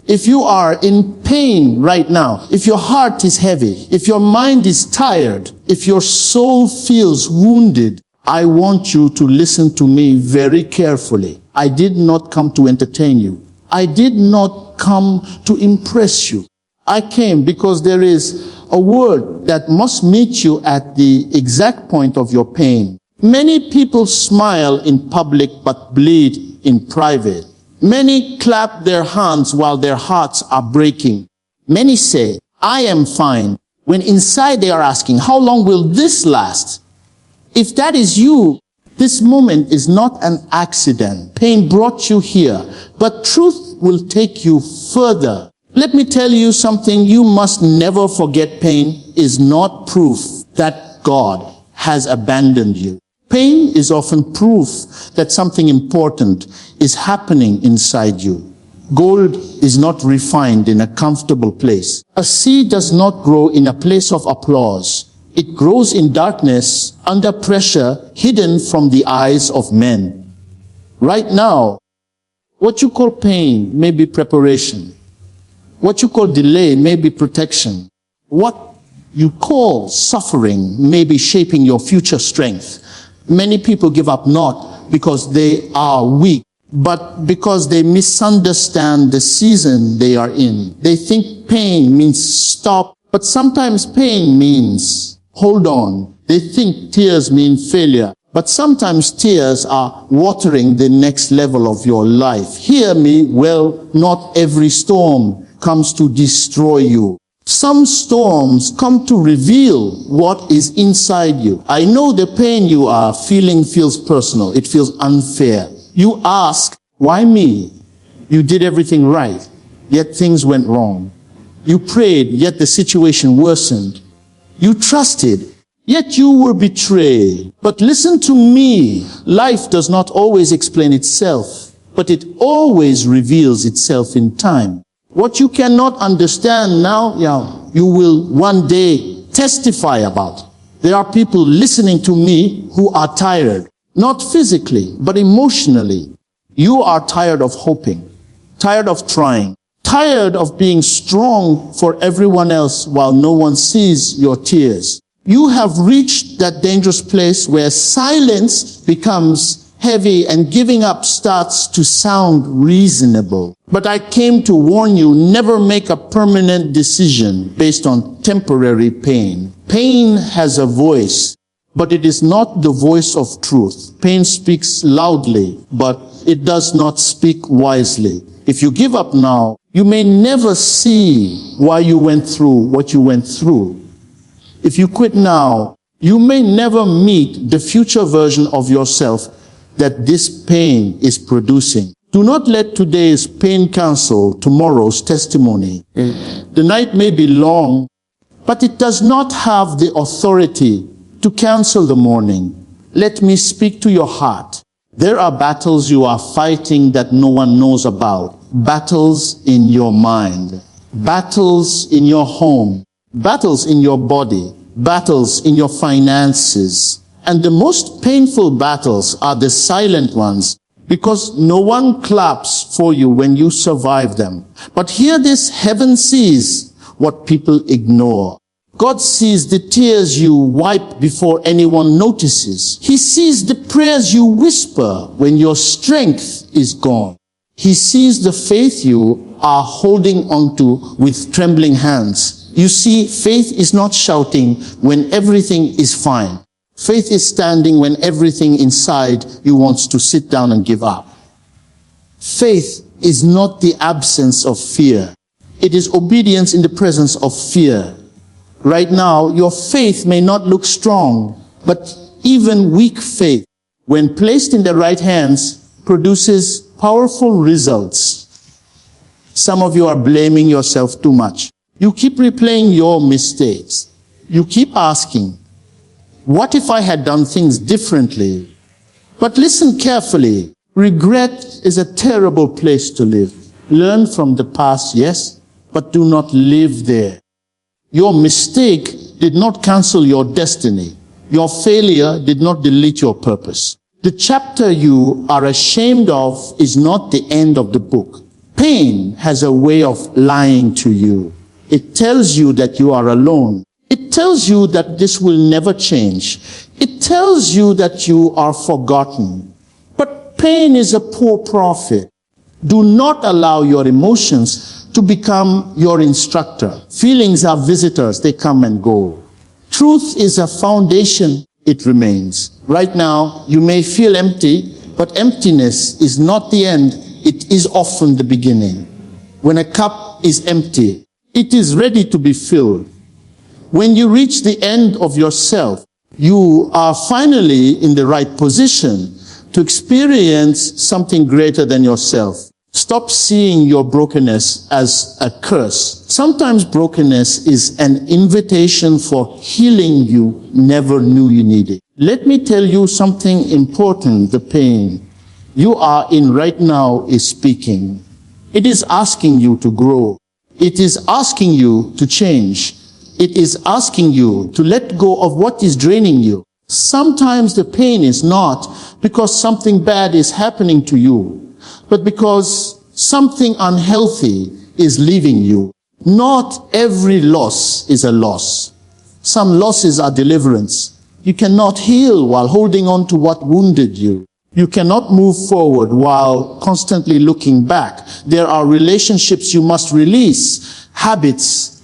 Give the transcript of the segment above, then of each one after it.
If you are in pain right now, if your heart is heavy, if your mind is tired, if your soul feels wounded, I want you to listen to me very carefully. I did not come to entertain you. I did not come to impress you. I came because there is a word that must meet you at the exact point of your pain. Many people smile in public but bleed in private. Many clap their hands while their hearts are breaking. Many say, I am fine, when inside they are asking, how long will this last? If that is you, this moment is not an accident. Pain brought you here, but truth will take you further. Let me tell you something you must never forget. Pain is not proof that God has abandoned you. Pain is often proof that something important is happening inside you. Gold is not refined in a comfortable place. A seed does not grow in a place of applause. It grows in darkness, under pressure, hidden from the eyes of men. Right now, what you call pain may be preparation. What you call delay may be protection. What you call suffering may be shaping your future strength. Many people give up not because they are weak, but because they misunderstand the season they are in. They think pain means stop, but sometimes pain means hold on. They think tears mean failure, but sometimes tears are watering the next level of your life. Hear me well, not every storm comes to destroy you. Some storms come to reveal what is inside you. I know the pain you are feeling feels personal. It feels unfair. You ask, why me? You did everything right, yet things went wrong. You prayed, yet the situation worsened. You trusted, yet you were betrayed. But listen to me. Life does not always explain itself, but it always reveals itself in time. What you cannot understand now, you will one day testify about. There are people listening to me who are tired, not physically, but emotionally. You are tired of hoping, tired of trying, tired of being strong for everyone else while no one sees your tears. You have reached that dangerous place where silence becomes heavy and giving up starts to sound reasonable. But I came to warn you, never make a permanent decision based on temporary pain. Pain has a voice, but it is not the voice of truth. Pain speaks loudly, but it does not speak wisely. If you give up now, you may never see why you went through what you went through. If you quit now, you may never meet the future version of yourself that this pain is producing. Do not let today's pain cancel tomorrow's testimony. The night may be long, but it does not have the authority to cancel the morning. Let me speak to your heart. There are battles you are fighting that no one knows about. Battles in your mind, battles in your home, battles in your body, battles in your finances. And the most painful battles are the silent ones, because no one claps for you when you survive them. But hear this, heaven sees what people ignore. God sees the tears you wipe before anyone notices. He sees the prayers you whisper when your strength is gone. He sees the faith you are holding onto with trembling hands. You see, faith is not shouting when everything is fine. Faith is standing when everything inside you wants to sit down and give up. Faith is not the absence of fear. It is obedience in the presence of fear. Right now, your faith may not look strong, but even weak faith, when placed in the right hands, produces powerful results. Some of you are blaming yourself too much. You keep replaying your mistakes. You keep asking, what if I had done things differently? But listen carefully. Regret is a terrible place to live. Learn from the past, yes, but do not live there. Your mistake did not cancel your destiny. Your failure did not delete your purpose. The chapter you are ashamed of is not the end of the book. Pain has a way of lying to you. It tells you that you are alone. It tells you that this will never change. It tells you that you are forgotten. But pain is a poor prophet. Do not allow your emotions to become your instructor. Feelings are visitors. They come and go. Truth is a foundation. It remains. Right now, you may feel empty, but emptiness is not the end. It is often the beginning. When a cup is empty, it is ready to be filled. When you reach the end of yourself, you are finally in the right position to experience something greater than yourself. Stop seeing your brokenness as a curse. Sometimes brokenness is an invitation for healing you never knew you needed. Let me tell you something important. The pain you are in right now is speaking. It is asking you to grow. It is asking you to change. It is asking you to let go of what is draining you. Sometimes the pain is not because something bad is happening to you, but because something unhealthy is leaving you. Not every loss is a loss. Some losses are deliverance. You cannot heal while holding on to what wounded you. You cannot move forward while constantly looking back. There are relationships you must release, habits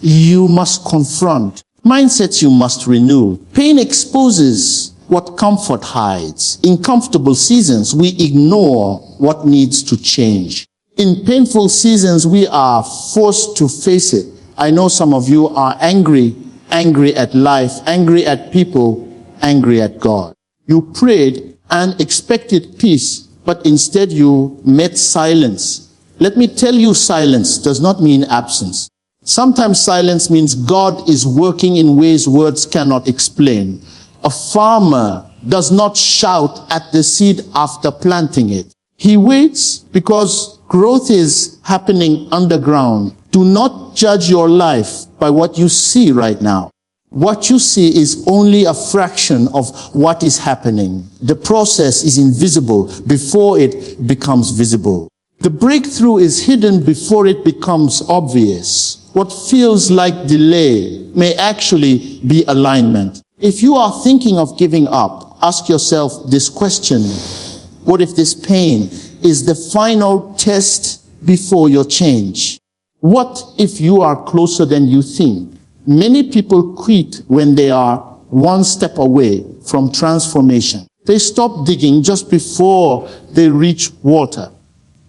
you must confront, mindsets you must renew. Pain exposes what comfort hides. In comfortable seasons, we ignore what needs to change. In painful seasons, we are forced to face it. I know some of you are angry at life, angry at people, angry at God. You prayed and expected peace, but instead you met silence. Let me tell you, silence does not mean absence. Sometimes silence means God is working in ways words cannot explain. A farmer does not shout at the seed after planting it. He waits because growth is happening underground. Do not judge your life by what you see right now. What you see is only a fraction of what is happening. The process is invisible before it becomes visible. The breakthrough is hidden before it becomes obvious. What feels like delay may actually be alignment. If you are thinking of giving up, ask yourself this question. What if this pain is the final test before your change? What if you are closer than you think? Many people quit when they are one step away from transformation. They stop digging just before they reach water.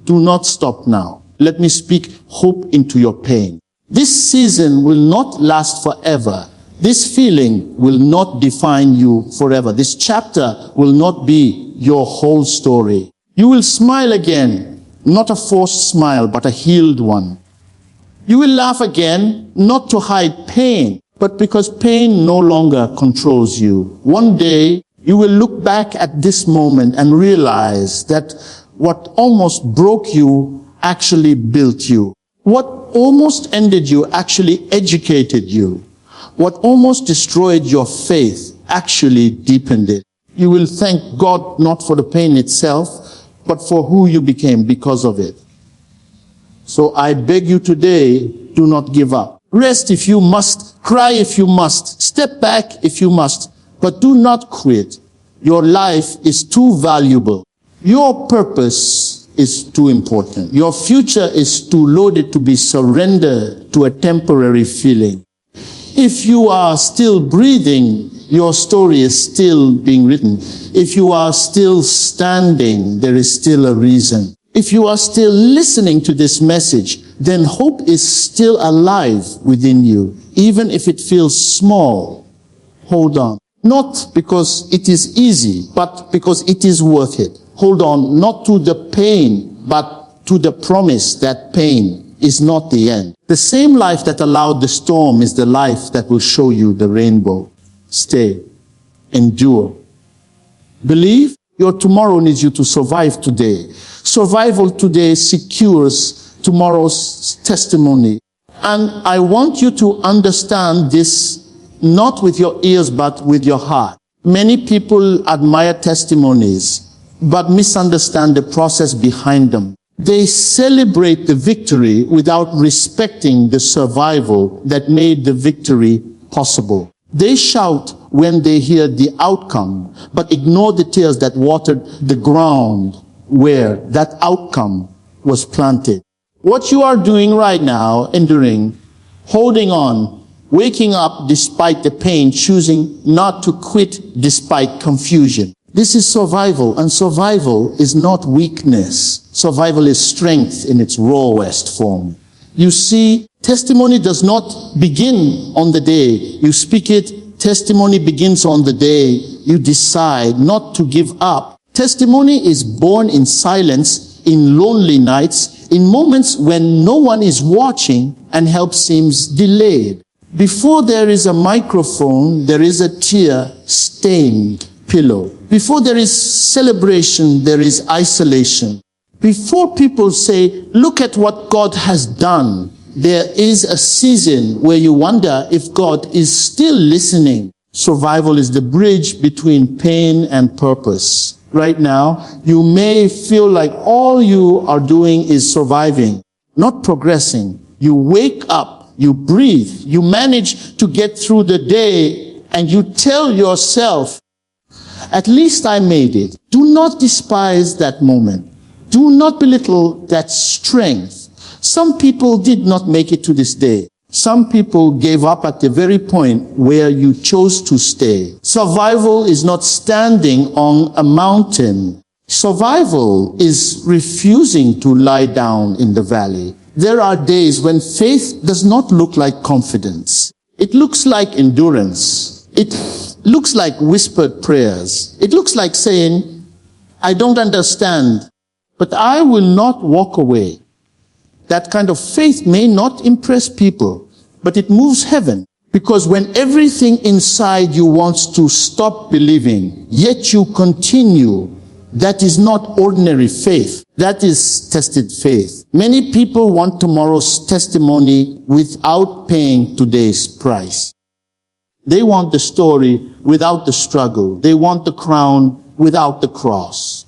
Do not stop now. Let me speak hope into your pain. This season will not last forever. This feeling will not define you forever. This chapter will not be your whole story. You will smile again, not a forced smile, but a healed one. You will laugh again, not to hide pain, but because pain no longer controls you. One day, you will look back at this moment and realize that what almost broke you actually built you. What almost ended you actually educated you. What almost destroyed your faith actually deepened it. You will thank God not for the pain itself, but for who you became because of it. So I beg you today, do not give up. Rest if you must, cry if you must, step back if you must, but do not quit. Your life is too valuable. Your purpose is too important. Your future is too loaded to be surrendered to a temporary feeling. If you are still breathing, your story is still being written. If you are still standing, there is still a reason. If you are still listening to this message, then hope is still alive within you. Even if it feels small, hold on. Not because it is easy, but because it is worth it. Hold on, not to the pain, but to the promise that pain is not the end. The same life that allowed the storm is the life that will show you the rainbow. Stay. Endure. Believe. Your tomorrow needs you to survive today. Survival today secures tomorrow's testimony. And I want you to understand this not with your ears but with your heart. Many people admire testimonies but misunderstand the process behind them. They celebrate the victory without respecting the survival that made the victory possible. They shout when they hear the outcome, but ignore the tears that watered the ground where that outcome was planted. What you are doing right now, enduring, holding on, waking up despite the pain, choosing not to quit despite confusion. This is survival, and survival is not weakness. Survival is strength in its rawest form. You see, testimony does not begin on the day you speak it. Testimony begins on the day you decide not to give up. Testimony is born in silence, in lonely nights, in moments when no one is watching and help seems delayed. Before there is a microphone, there is a tear-stained pillow. Before there is celebration, there is isolation. Before people say, look at what God has done, there is a season where you wonder if God is still listening. Survival is the bridge between pain and purpose. Right now, you may feel like all you are doing is surviving, not progressing. You wake up, you breathe, you manage to get through the day, and you tell yourself, at least I made it. Do not despise that moment. Do not belittle that strength. Some people did not make it to this day. Some people gave up at the very point where you chose to stay. Survival is not standing on a mountain. Survival is refusing to lie down in the valley. There are days when faith does not look like confidence. It looks like endurance. It looks like whispered prayers. It looks like saying, I don't understand, but I will not walk away. That kind of faith may not impress people, but it moves heaven. Because when everything inside you wants to stop believing, yet you continue, that is not ordinary faith. That is tested faith. Many people want tomorrow's testimony without paying today's price. They want the story without the struggle. They want the crown without the cross.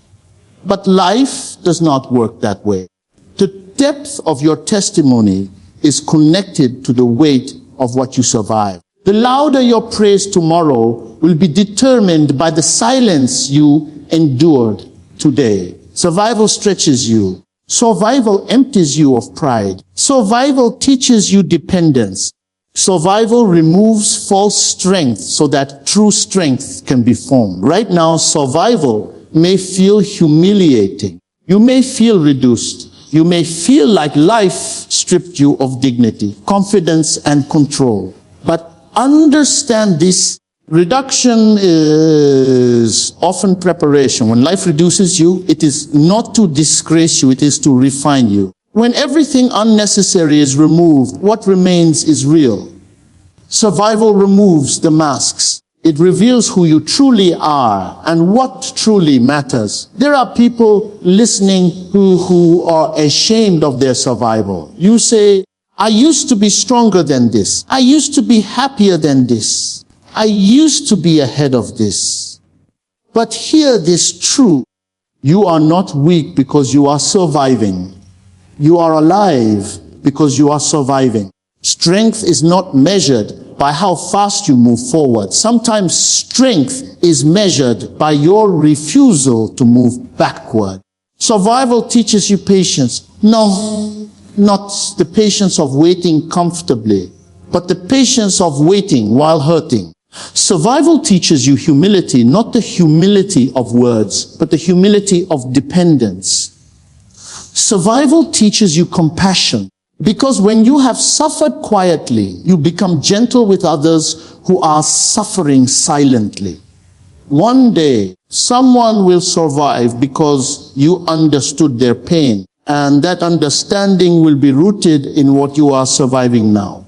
But life does not work that way. The depth of your testimony is connected to the weight of what you survive. The louder your praise tomorrow will be determined by the silence you endured today. Survival stretches you. Survival empties you of pride. Survival teaches you dependence. Survival removes false strength so that true strength can be formed. Right now, survival may feel humiliating. You may feel reduced. You may feel like life stripped you of dignity, confidence, and control. But understand this. Reduction is often preparation. When life reduces you, it is not to disgrace you, it is to refine you. When everything unnecessary is removed, what remains is real. Survival removes the masks. It reveals who you truly are and what truly matters. There are people listening who are ashamed of their survival. You say, I used to be stronger than this. I used to be happier than this. I used to be ahead of this. But hear this truth. You are not weak because you are surviving. You are alive because you are surviving. Strength is not measured by how fast you move forward. Sometimes strength is measured by your refusal to move backward. Survival teaches you patience. No, not the patience of waiting comfortably, but the patience of waiting while hurting. Survival teaches you humility, not the humility of words, but the humility of dependence. Survival teaches you compassion, because when you have suffered quietly, you become gentle with others who are suffering silently. One day, someone will survive because you understood their pain, and that understanding will be rooted in what you are surviving now.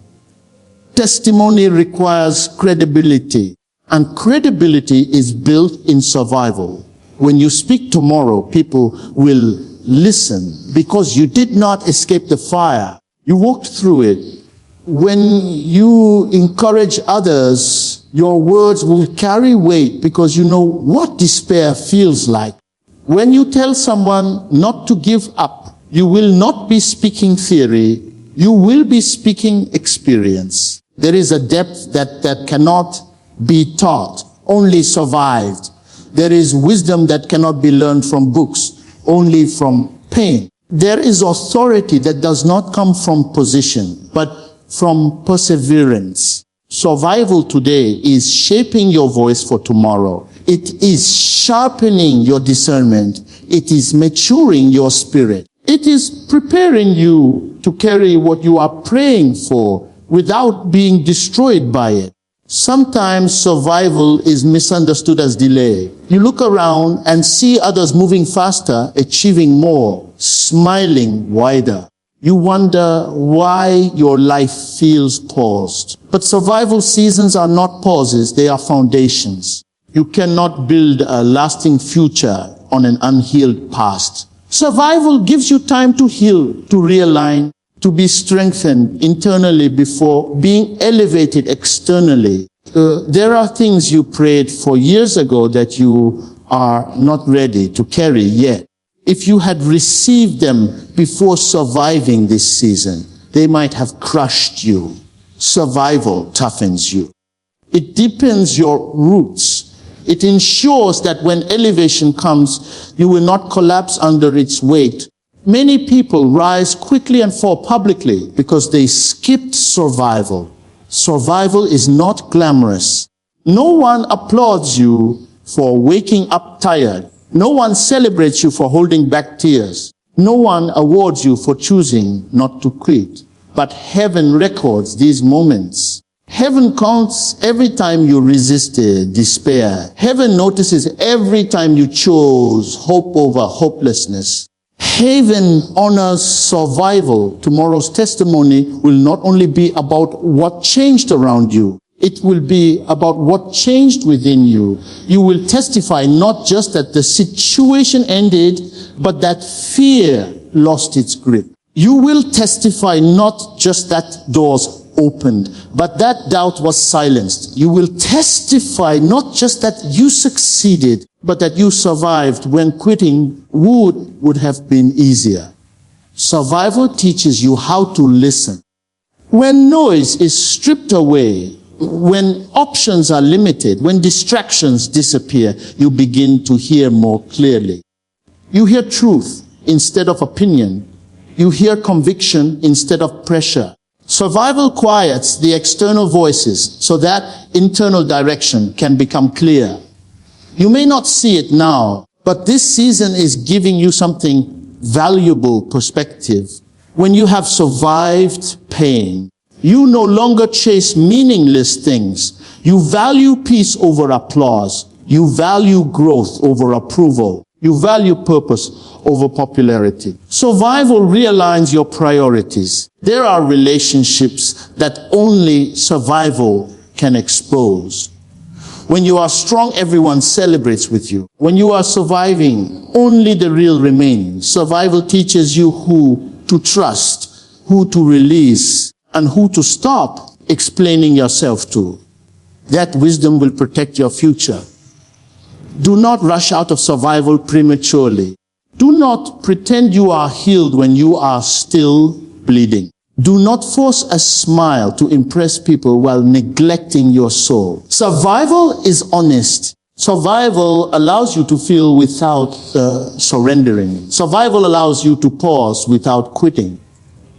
Testimony requires credibility, and credibility is built in survival. When you speak tomorrow, people will listen because you did not escape the fire. You walked through it. When you encourage others, your words will carry weight because you know what despair feels like. When you tell someone not to give up, You will not be speaking theory. You will be speaking experience. There is a depth that cannot be taught, only survived. There is wisdom that cannot be learned from books, only from pain. There is authority that does not come from position, but from perseverance. Survival today is shaping your voice for tomorrow. It is sharpening your discernment. It is maturing your spirit. It is preparing you to carry what you are praying for without being destroyed by it. Sometimes survival is misunderstood as delay. You look around and see others moving faster, achieving more, smiling wider. You wonder why your life feels paused. But survival seasons are not pauses, they are foundations. You cannot build a lasting future on an unhealed past. Survival gives you time to heal, to realign, to be strengthened internally before being elevated externally. There are things you prayed for years ago that you are not ready to carry yet. If you had received them before surviving this season, they might have crushed you. Survival toughens you. It deepens your roots. It ensures that when elevation comes, you will not collapse under its weight. Many people rise quickly and fall publicly because they skipped survival. Survival is not glamorous. No one applauds you for waking up tired. No one celebrates you for holding back tears. No one awards you for choosing not to quit. But heaven records these moments. Heaven counts every time you resisted despair. Heaven notices every time you chose hope over hopelessness. Heaven honors survival. Tomorrow's testimony will not only be about what changed around you, it will be about what changed within you. You will testify not just that the situation ended, but that fear lost its grip. You will testify not just that doors opened, but that doubt was silenced. You will testify not just that you succeeded, but that you survived when quitting would have been easier. Survival teaches you how to listen. When noise is stripped away, when options are limited, when distractions disappear, you begin to hear more clearly. You hear truth instead of opinion. You hear conviction instead of pressure. Survival quiets the external voices so that internal direction can become clear. You may not see it now, but this season is giving you something valuable perspective. When you have survived pain, you no longer chase meaningless things. You value peace over applause. You value growth over approval. You value purpose over popularity. Survival realigns your priorities. There are relationships that only survival can expose. When you are strong, everyone celebrates with you. When you are surviving, only the real remain. Survival teaches you who to trust, who to release, and who to stop explaining yourself to. That wisdom will protect your future. Do not rush out of survival prematurely. Do not pretend you are healed when you are still bleeding. Do not force a smile to impress people while neglecting your soul. Survival is honest. Survival allows you to feel without surrendering. Survival allows you to pause without quitting.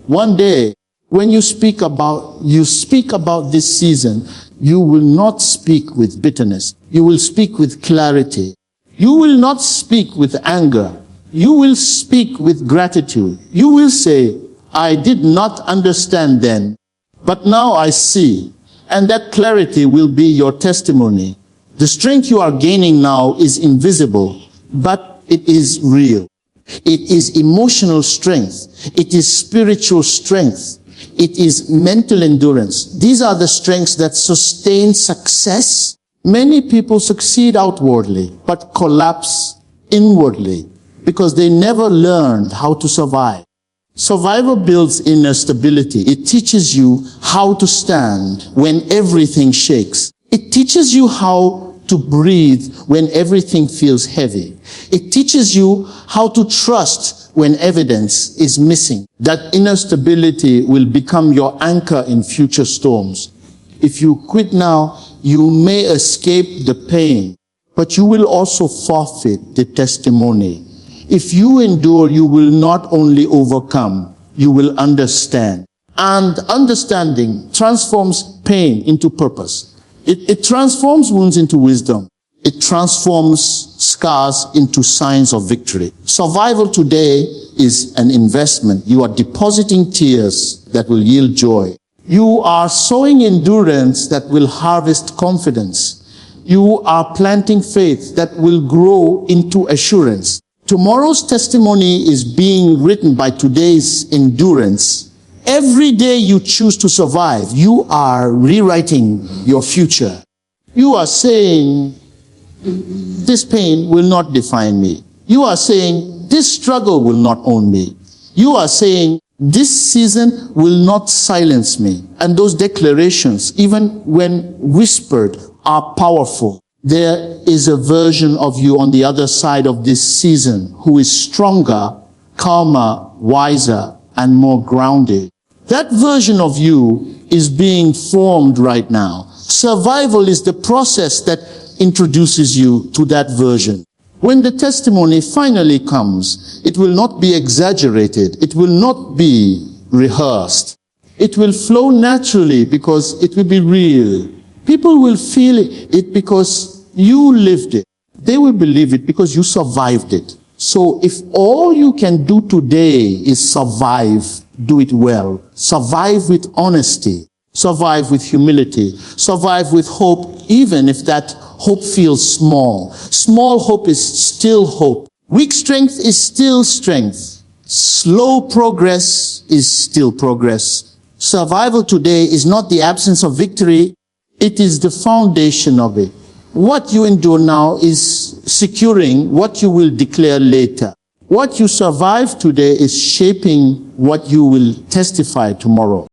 One day, when you speak about this season, you will not speak with bitterness. You will speak with clarity. You will not speak with anger. You will speak with gratitude. You will say, I did not understand then, but now I see. And that clarity will be your testimony. The strength you are gaining now is invisible, but it is real. It is emotional strength. It is spiritual strength. It is mental endurance. These are the strengths that sustain success. Many people succeed outwardly, but collapse inwardly because they never learned how to survive. Survival builds inner stability. It teaches you how to stand when everything shakes. It teaches you how to breathe when everything feels heavy. It teaches you how to trust when evidence is missing. That inner stability will become your anchor in future storms. If you quit now, you may escape the pain, but you will also forfeit the testimony. If you endure, you will not only overcome, you will understand. And understanding transforms pain into purpose. It transforms wounds into wisdom. It transforms scars into signs of victory. Survival today is an investment. You are depositing tears that will yield joy. You are sowing endurance that will harvest confidence. You are planting faith that will grow into assurance. Tomorrow's testimony is being written by today's endurance. Every day you choose to survive, you are rewriting your future. You are saying, this pain will not define me. You are saying, this struggle will not own me. You are saying, this season will not silence me. And those declarations, even when whispered, are powerful. There is a version of you on the other side of this season who is stronger, calmer, wiser, and more grounded. That version of you is being formed right now. Survival is the process that introduces you to that version. When the testimony finally comes, it will not be exaggerated. It will not be rehearsed. It will flow naturally because it will be real. People will feel it because you lived it. They will believe it because you survived it. So if all you can do today is survive, do it well. Survive with honesty. Survive with humility. Survive with hope, even if that hope feels small. Small hope is still hope. Weak strength is still strength. Slow progress is still progress. Survival today is not the absence of victory. It is the foundation of it. What you endure now is securing what you will declare later. What you survive today is shaping what you will testify tomorrow.